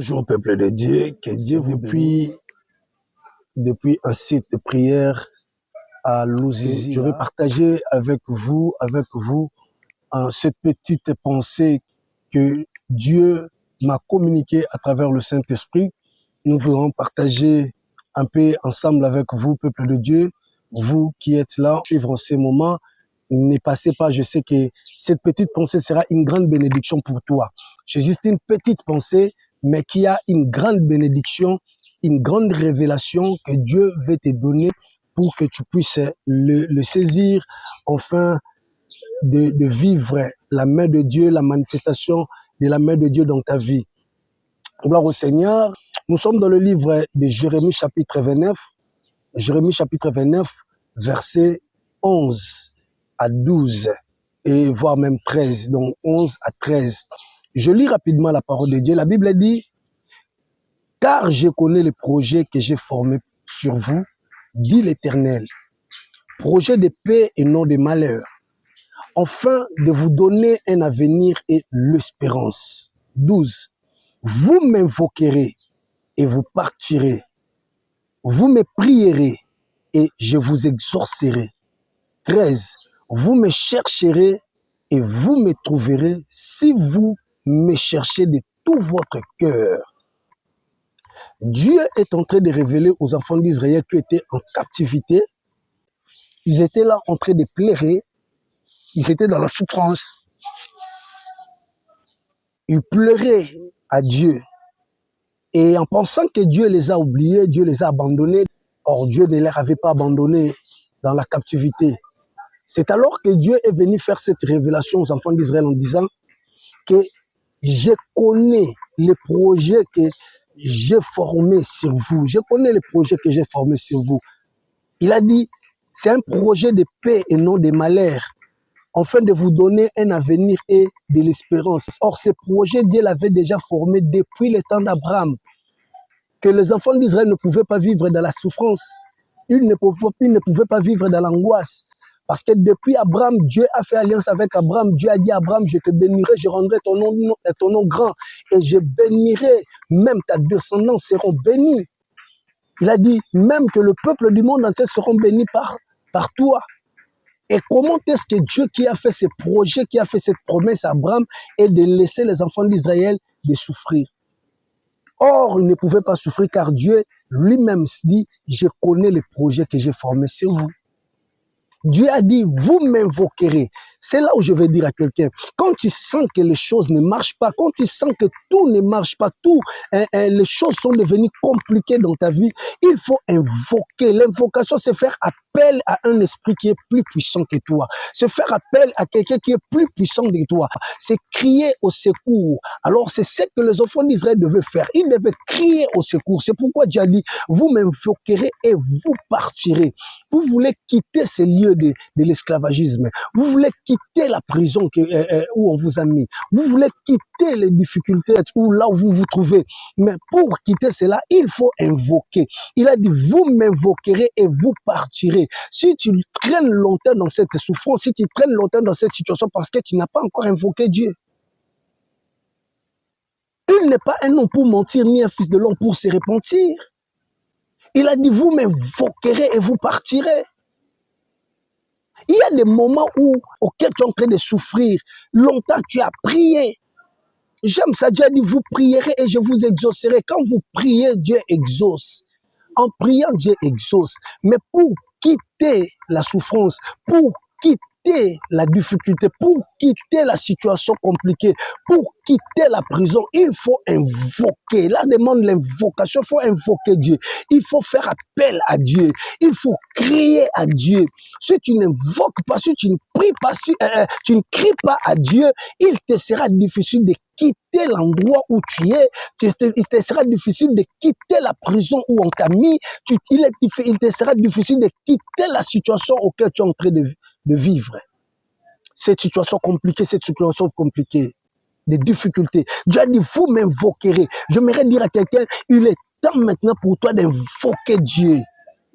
Bonjour peuple de Dieu, que Dieu vous bénisse. Depuis un site de prière à Louzizi, je vais partager avec vous cette petite pensée que Dieu m'a communiquée à travers le Saint-Esprit. Nous voudrons partager un peu ensemble avec vous, peuple de Dieu, vous qui êtes là, suivre en ces moments. Ne passez pas, je sais que cette petite pensée sera une grande bénédiction pour toi. C'est juste une petite pensée, mais qui a une grande bénédiction, une grande révélation que Dieu veut te donner pour que tu puisses le saisir, enfin, de vivre la main de Dieu, la manifestation de la main de Dieu dans ta vie. Gloire au Seigneur. Nous sommes dans le livre de Jérémie chapitre 29, verset 11 à 12, et voire même 13, donc 11 à 13. Je lis rapidement la parole de Dieu. La Bible dit: « Car je connais les projets que j'ai formés sur vous, dit l'Éternel, projets de paix et non de malheur, afin de vous donner un avenir et l'espérance. » 12. « Vous m'invoquerez et vous partirez. Vous me prierez et je vous exaucerai. » 13. « Vous me chercherez et vous me trouverez si vous me cherchez de tout votre cœur. » Dieu est en train de révéler aux enfants d'Israël qui étaient en captivité. Ils étaient là en train de pleurer. Ils étaient dans la souffrance. Ils pleuraient à Dieu. Et en pensant que Dieu les a oubliés, Dieu les a abandonnés. Or, Dieu ne les avait pas abandonnés dans la captivité. C'est alors que Dieu est venu faire cette révélation aux enfants d'Israël en disant que je connais les projets que j'ai formés sur vous. Je connais les projets que j'ai formés sur vous. Il a dit, c'est un projet de paix et non de malheur, afin de vous donner un avenir et de l'espérance. Or, ce projet, Dieu l'avait déjà formé depuis le temps d'Abraham, que les enfants d'Israël ne pouvaient pas vivre dans la souffrance. Ils ne pouvaient pas vivre dans l'angoisse. Parce que depuis Abraham, Dieu a fait alliance avec Abraham. Dieu a dit à Abraham, je te bénirai, je rendrai ton nom grand. Et je bénirai, même ta descendance seront bénis. Il a dit, même que le peuple du monde entier seront bénis par toi. Et comment est-ce que Dieu qui a fait ce projet, qui a fait cette promesse à Abraham, est de laisser les enfants d'Israël de souffrir? Or, ils ne pouvaient pas souffrir car Dieu lui-même dit, je connais les projets que j'ai formés sur vous. Dieu a dit, vous m'invoquerez. C'est là où je vais dire à quelqu'un, quand tu sens que les choses ne marchent pas, quand tu sens que tout ne marche pas, les choses sont devenues compliquées dans ta vie, il faut invoquer. L'invocation, c'est faire appel à un esprit qui est plus puissant que toi. C'est faire appel à quelqu'un qui est plus puissant que toi. C'est crier au secours. Alors, c'est ce que les enfants d'Israël devaient faire. Ils devaient crier au secours. C'est pourquoi Dieu a dit, vous m'invoquerez et vous partirez. Vous voulez quitter ces lieux de l'esclavagisme. Vous voulez quitter la prison où on vous a mis. Vous voulez quitter les difficultés là où vous vous trouvez. Mais pour quitter cela, il faut invoquer. Il a dit, vous m'invoquerez et vous partirez. Si tu traînes longtemps dans cette souffrance, si tu traînes longtemps dans cette situation parce que tu n'as pas encore invoqué Dieu. Il n'est pas un homme pour mentir, ni un fils de l'homme pour se repentir. Il a dit, vous m'invoquerez et vous partirez. Il y a des moments auxquels tu es en train de souffrir. Longtemps, tu as prié. J'aime ça. Dieu a dit, vous prierez et je vous exaucerai. Quand vous priez, Dieu exauce. En priant, Dieu exauce. Mais pour quitter la souffrance, pour quitter la difficulté, pour quitter la situation compliquée, pour quitter la prison, il faut invoquer. Là, demande l'invocation, il faut invoquer Dieu. Il faut faire appel à Dieu. Il faut crier à Dieu. Si tu n'invoques pas, si tu ne pries pas, si tu ne cries pas à Dieu, il te sera difficile de quitter l'endroit où tu es. Il te sera difficile de quitter la prison où on t'a mis. Il te sera difficile de quitter la situation auquel tu es en train de vivre. Cette situation compliquée, des difficultés. Dieu a dit, vous m'invoquerez. J'aimerais dire à quelqu'un, il est temps maintenant pour toi d'invoquer Dieu.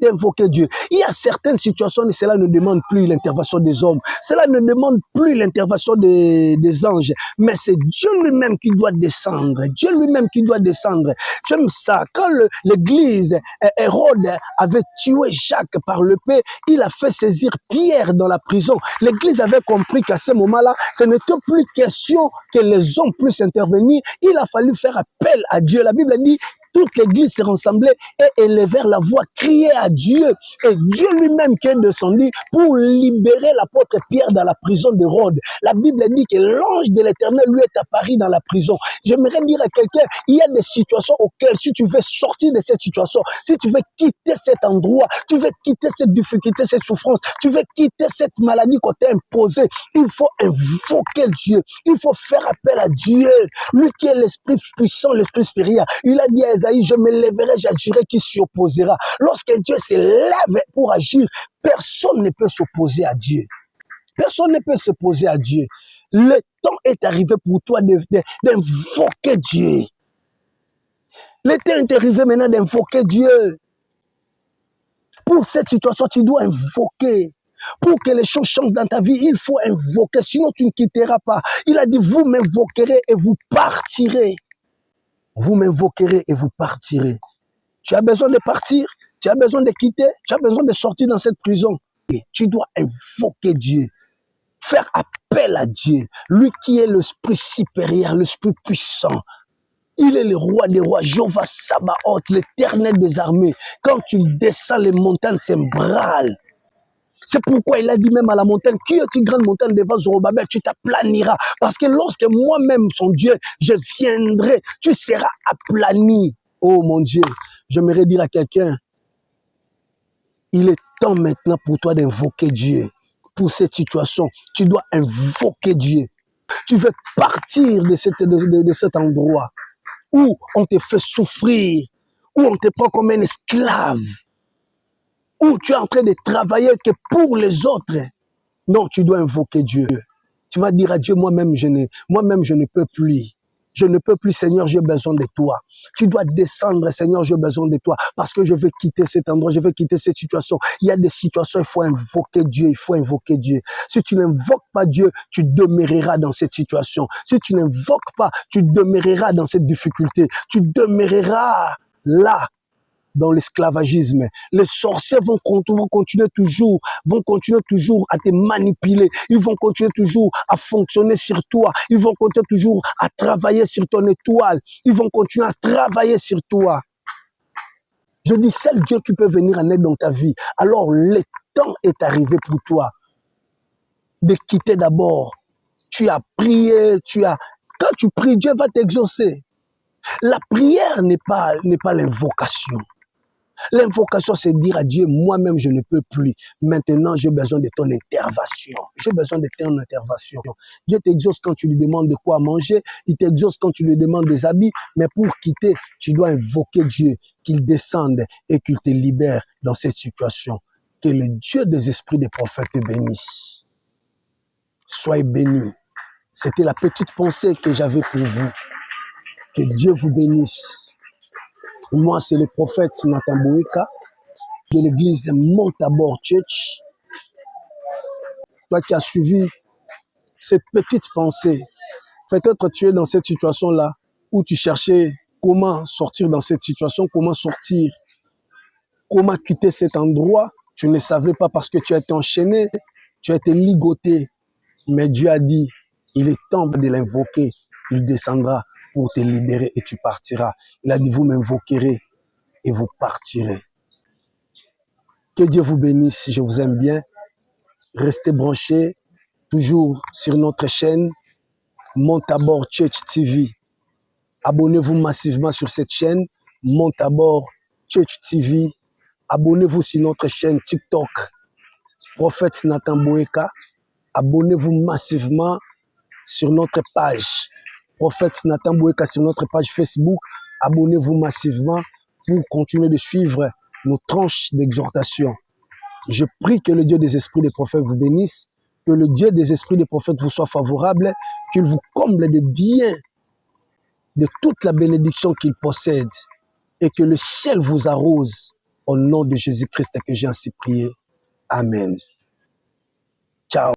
d'invoquer Dieu. Il y a certaines situations et cela ne demande plus l'intervention des hommes. Cela ne demande plus l'intervention des anges. Mais c'est Dieu lui-même qui doit descendre. Dieu lui-même qui doit descendre. J'aime ça. Quand l'église, Hérode avait tué Jacques par l'épée, il a fait saisir Pierre dans la prison. L'église avait compris qu'à ce moment-là, ce n'était plus question que les hommes puissent intervenir. Il a fallu faire appel à Dieu. La Bible dit, toute l'église s'est rassemblée et élevèrent la voix, criait à Dieu. Et Dieu lui-même qui est descendu pour libérer l'apôtre Pierre dans la prison de Rhodes. La Bible dit que l'ange de l'Éternel lui est apparu dans la prison. J'aimerais dire à quelqu'un, il y a des situations auxquelles, si tu veux sortir de cette situation, si tu veux quitter cet endroit, tu veux quitter cette difficulté, cette souffrance, tu veux quitter cette maladie qu'on t'a imposée, il faut invoquer Dieu. Il faut faire appel à Dieu. Lui qui est l'esprit puissant, l'esprit spirituel. Il a dit à Esaïe, je me lèverai, j'agirai, qui s'y opposera. Lorsque Dieu se lève pour agir, personne ne peut s'opposer à Dieu. Personne ne peut s'opposer à Dieu. Le temps est arrivé pour toi d'invoquer Dieu. Le temps est arrivé maintenant d'invoquer Dieu. Pour cette situation, tu dois invoquer. Pour que les choses changent dans ta vie, il faut invoquer, sinon tu ne quitteras pas. Il a dit, vous m'invoquerez et vous partirez. Vous m'invoquerez et vous partirez. Tu as besoin de partir, tu as besoin de quitter, tu as besoin de sortir dans cette prison. Et tu dois invoquer Dieu, faire appel à Dieu, lui qui est l'esprit supérieur, l'esprit puissant. Il est le roi des rois, Jéhovah Sabaoth, l'éternel des armées. Quand tu descends les montagnes, c'est brâle. C'est pourquoi il a dit même à la montagne, qui est une grande montagne devant Zorobabel, tu t'aplaniras. Parce que lorsque moi-même, son Dieu, je viendrai, tu seras aplani. Oh mon Dieu, j'aimerais dire à quelqu'un, il est temps maintenant pour toi d'invoquer Dieu. Pour cette situation, tu dois invoquer Dieu. Tu veux partir de cet endroit où on te fait souffrir, où on te prend comme un esclave, où tu es en train de travailler que pour les autres. Non, tu dois invoquer Dieu. Tu vas dire à Dieu, moi-même, je ne peux plus. Je ne peux plus, Seigneur, j'ai besoin de toi. Tu dois descendre, Seigneur, j'ai besoin de toi. Parce que je veux quitter cet endroit, je veux quitter cette situation. Il y a des situations, il faut invoquer Dieu, il faut invoquer Dieu. Si tu n'invoques pas Dieu, tu demeureras dans cette situation. Si tu n'invoques pas, tu demeureras dans cette difficulté. Tu demeureras là, dans l'esclavagisme. Les sorciers vont continuer toujours à te manipuler. Ils vont continuer toujours à fonctionner sur toi. Ils vont continuer toujours à travailler sur ton étoile. Ils vont continuer à travailler sur toi. Je dis, seul Dieu qui peut venir en aide dans ta vie. Alors, le temps est arrivé pour toi de quitter d'abord. Tu as prié, quand tu pries, Dieu va t'exaucer. La prière n'est pas l'invocation. L'invocation, c'est dire à Dieu, moi-même, je ne peux plus. Maintenant, j'ai besoin de ton intervention. J'ai besoin de ton intervention. Dieu t'exauce quand tu lui demandes de quoi manger. Il t'exauce quand tu lui demandes des habits. Mais pour quitter, tu dois invoquer Dieu, qu'il descende et qu'il te libère dans cette situation. Que le Dieu des esprits des prophètes te bénisse. Soyez bénis. C'était la petite pensée que j'avais pour vous. Que Dieu vous bénisse. Moi, c'est le prophète Nathan Boeka de l'église Montabor Church. Toi qui as suivi cette petite pensée, peut-être tu es dans cette situation-là où tu cherchais comment sortir dans cette situation, comment sortir, comment quitter cet endroit. Tu ne savais pas parce que tu as été enchaîné, tu as été ligoté. Mais Dieu a dit, il est temps de l'invoquer. Il descendra pour te libérer et tu partiras. Il a dit, vous m'invoquerez et vous partirez. Que Dieu vous bénisse, je vous aime bien. Restez branchés, toujours sur notre chaîne Montabor Church TV. Abonnez-vous massivement sur cette chaîne Montabor Church TV. Abonnez-vous sur notre chaîne TikTok Prophète Nathan Boeka. Abonnez-vous massivement sur notre page Prophète Nathan Boeka, sur notre page Facebook. Abonnez-vous massivement pour continuer de suivre nos tranches d'exhortation. Je prie que le Dieu des esprits des prophètes vous bénisse, que le Dieu des esprits des prophètes vous soit favorable, qu'il vous comble de bien, de toute la bénédiction qu'il possède, et que le ciel vous arrose Au nom de Jésus-Christ que j'ai ainsi prié. Amen. Ciao.